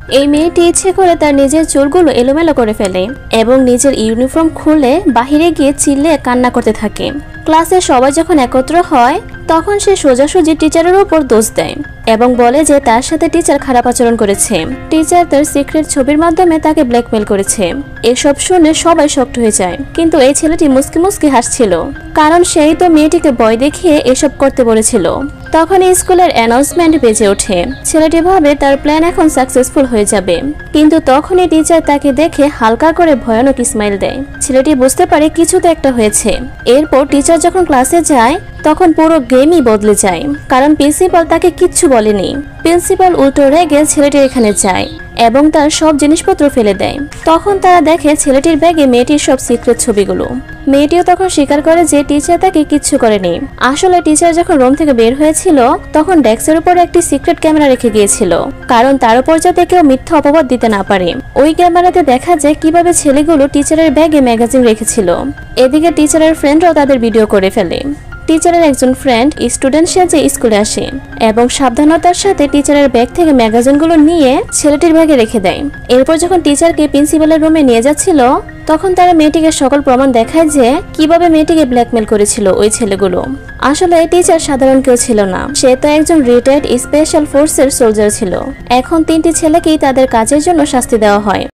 এই মেয়েটি ইচ্ছে করে তার নিজের চুলগুলো এলোমেলো করে ফেলে এবং নিজের ইউনিফর্ম খুলে বাহিরে গিয়ে চিল্লিয়ে কান্না করতে থাকে। ক্লাসে সবাই যখন একত্র হয় তখন সে সোজাসুজি টিচারের উপর দোষ দেয় এবং বলে যে তার সাথে টিচার খারাপ আচরণ করেছে, টিচার তার সিক্রেট ছবির মাধ্যমে তাকে ব্ল্যাকমেল করেছে। এসব শুনে সবাই শক্ট হয়ে যায়, কিন্তু এই ছেলেটি মুস্কি মুস্কি হাসছিল, কারণ সেই তো মেয়েটিকে ভয় দেখিয়ে এসব করতে বলেছিল। তখন স্কুলের অ্যানাউন্সমেন্ট বেজে ওঠে। ছেলেটি ভাবে তার প্ল্যান এখন সাকসেসফুল হয়ে যাবে, কিন্তু তখনই টিচার তাকে দেখে হালকা করে ভয়ানক স্মাইল দেয়। ছেলেটি বুঝতে পারে কিছু তো একটা হয়েছে। এরপর টিচার যখন ক্লাসে যায় তখন পুরো গেমই বদলে যায়, কারণ প্রিন্সিপাল তাকে কিচ্ছু বলেনি। প্রিন্সিপাল উল্টো রেগে ছেলেটি এখানে যায় এবং তার সব জিনিসপত্র ফেলে দেয়। তখন তারা দেখে ছেলেটির ব্যাগে মেয়েটির সব সিক্রেট ছবিগুলো। মেয়েটিও তখন স্বীকার করে যে টিচার তাকে কিচ্ছু করেনি। আসলে টিচার যখন রুম থেকে বের হয়েছিল তখন ডেস্কের উপর একটি সিক্রেট ক্যামেরা রেখে গিয়েছিল, কারণ তার উপর যাতে কেউ মিথ্যা অপবাদ দিতে না পারে। ওই ক্যামেরাতে দেখা যায় কিভাবে ছেলেগুলো টিচারের ব্যাগে ম্যাগাজিন রেখেছিল। এদিকে টিচারের ফ্রেন্ডরাও তাদের ভিডিও করে ফেলে। টিচারের একজন ফ্রেন্ড স্টুডেন্ট সেজে স্কুলে আসে এবং সাবধানতার সাথে টিচারের ব্যাগ থেকে ম্যাগাজিনগুলো নিয়ে ছেলেটির ব্যাগে রেখে দেয়। এরপর যখন টিচারকে প্রিন্সিপালের রুমে নিয়ে যাচ্ছিল তখন তারা মেয়েটিকে সকল প্রমাণ দেখায় যে কিভাবে মেয়েটিকে ব্ল্যাকমেল করেছিল ওই ছেলেগুলো। আসলে এই টিচার সাধারণ কেউ ছিল না, সে তো একজন রিটায়ার্ড স্পেশাল ফোর্সের সোলজার ছিল। এখন 3টি ছেলেকেই তাদের কাজের জন্য শাস্তি দেওয়া হয়।